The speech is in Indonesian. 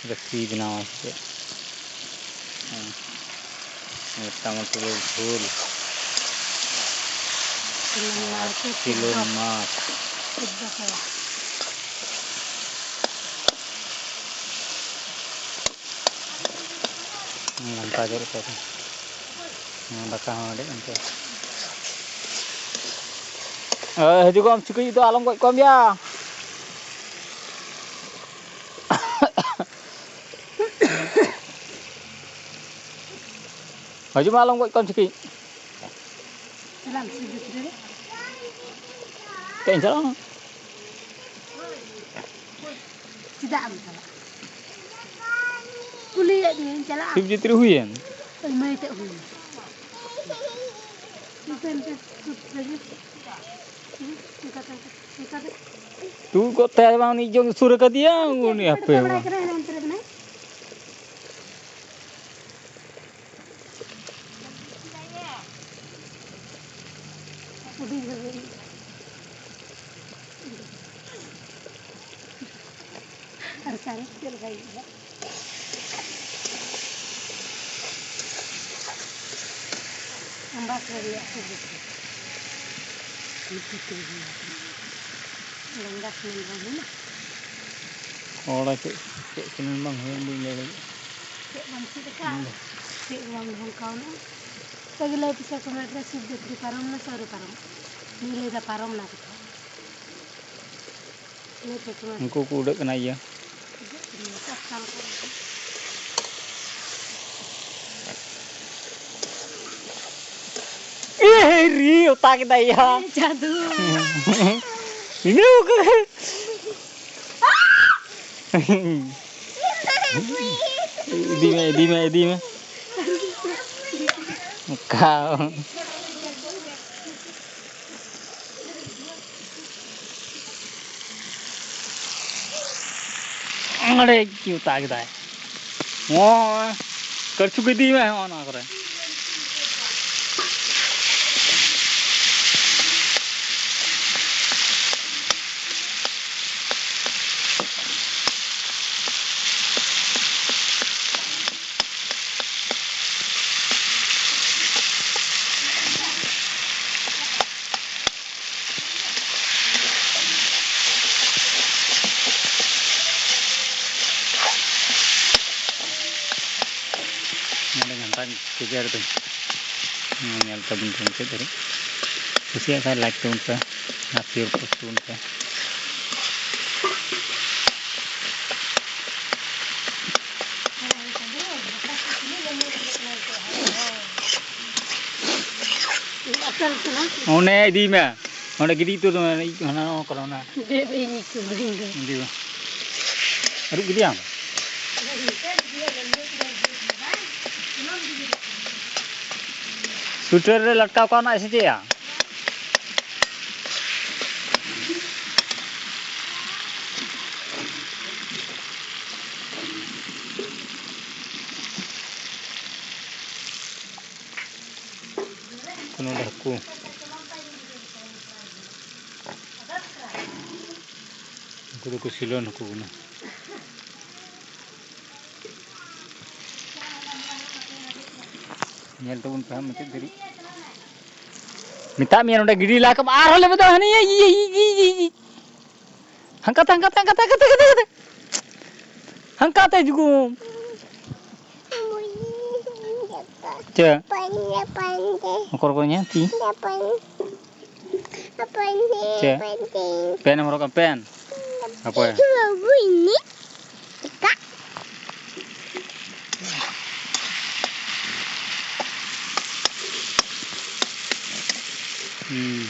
रस्सी बनावा से टमाटर झोल किलो माछ langka jauh tadi bakal ada nanti juga om cukup itu alam kok kom ya Haju malam kok kom cukup salam sibuk deh kayak jalan tidak ambil kuliah ni jalan sibuk jadi hujan mai tak hujan bukan lagi tu kok teh bang ni jong suruh ke dia ni apa ya ambas lagi aku gitu. Itu dia. Lengas mengganggu. Orang cek senang bang boleh lagi. Cek masih dekat. Cek uang hongkau na. Lagi lagi bisa kemudian sibuk di param na sore param. Nilai dah param na kita. Ini cek kemudian. Engkau kuda kena ya. Ri otak kita ya. Jatuh. Ini bukan. Di me. Kau. Ada क्यों ताकता है वो कर चुकी थी मैं ऑन आ कर kejar tuh nyal tabun tuh tadi usia saya like tuh pa hasil post tuh pa One di mana? One gini itu tuh mana corona? Ini kuring. Di mana? Aduh gini am? Sudah लटका कौन ऐसे जिया kuno daku kudu kusilon aku kuno nyel tuh pun paham macam diri minta mian udah gini lah ke arah le betul hani angkat juga ce kornya ti ce pen nomor pen apa ya ini tak Hmm.